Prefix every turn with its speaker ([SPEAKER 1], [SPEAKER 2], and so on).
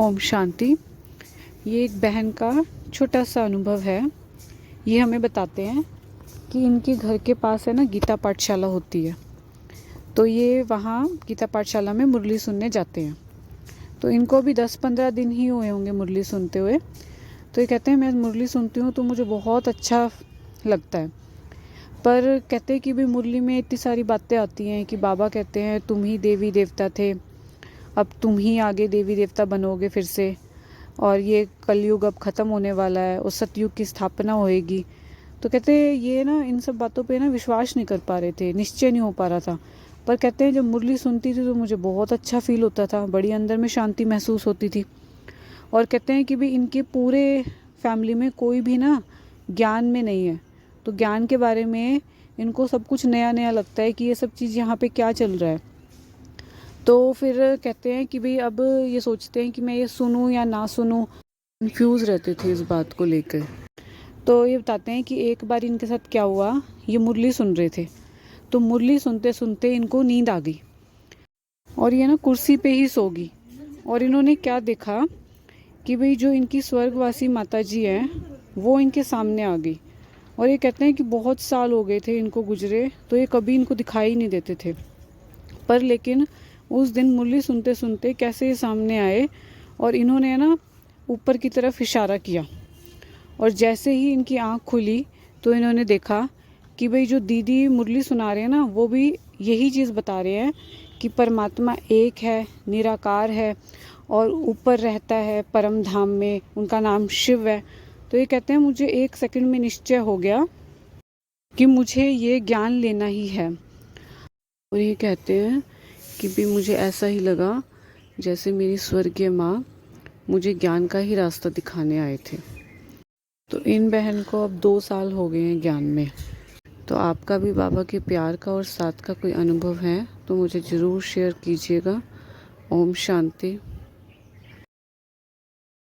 [SPEAKER 1] ओम शांति। ये एक बहन का छोटा सा अनुभव है। ये हमें बताते हैं कि इनके घर के पास है ना गीता पाठशाला होती है, तो ये वहाँ गीता पाठशाला में मुरली सुनने जाते हैं। तो इनको अभी 10-15 दिन ही हुए होंगे मुरली सुनते हुए। तो ये कहते हैं मैं मुरली सुनती हूँ तो मुझे बहुत अच्छा लगता है। पर कहते हैं कि भाई मुरली में इतनी सारी बातें आती हैं कि बाबा कहते हैं तुम ही देवी देवता थे, अब तुम ही आगे देवी देवता बनोगे फिर से, और ये कलयुग अब ख़त्म होने वाला है और सतयुग की स्थापना होएगी। तो कहते हैं ये ना इन सब बातों पे ना विश्वास नहीं कर पा रहे थे, निश्चय नहीं हो पा रहा था। पर कहते हैं जब मुरली सुनती थी तो मुझे बहुत अच्छा फील होता था, बड़ी अंदर में शांति महसूस होती थी। और कहते हैं कि भी इनके पूरे फैमिली में कोई भी ना ज्ञान में नहीं है, तो ज्ञान के बारे में इनको सब कुछ नया नया लगता है कि ये सब चीज़ यहाँ पे क्या चल रहा है। तो फिर कहते हैं कि भाई अब ये सोचते हैं कि मैं ये सुनूं या ना सुनूं, कंफ्यूज रहते थे इस बात को लेकर। तो ये बताते हैं कि एक बार इनके साथ क्या हुआ, ये मुरली सुन रहे थे, तो मुरली सुनते सुनते इनको नींद आ गई और ये ना कुर्सी पे ही सो गई। और इन्होंने क्या देखा कि भाई जो इनकी स्वर्गवासी माता जी हैं वो इनके सामने आ गई। और ये कहते हैं कि बहुत साल हो गए थे इनको गुजरे, तो ये कभी इनको दिखाई नहीं देते थे। पर लेकिन उस दिन मुरली सुनते सुनते कैसे ये सामने आए और इन्होंने ना ऊपर की तरफ इशारा किया। और जैसे ही इनकी आँख खुली तो इन्होंने देखा कि भाई जो दीदी मुरली सुना रहे हैं ना वो भी यही चीज़ बता रहे हैं कि परमात्मा एक है, निराकार है और ऊपर रहता है परम धाम में, उनका नाम शिव है। तो ये कहते हैं मुझे 1 सेकंड में निश्चय हो गया कि मुझे ये ज्ञान लेना ही है। और ये कहते हैं कि भी मुझे ऐसा ही लगा जैसे मेरी स्वर्गीय माँ मुझे ज्ञान का ही रास्ता दिखाने आए थे। तो इन बहन को अब 2 साल हो गए हैं ज्ञान में। तो आपका भी बाबा के प्यार का और साथ का कोई अनुभव है तो मुझे ज़रूर शेयर कीजिएगा। ओम शांति।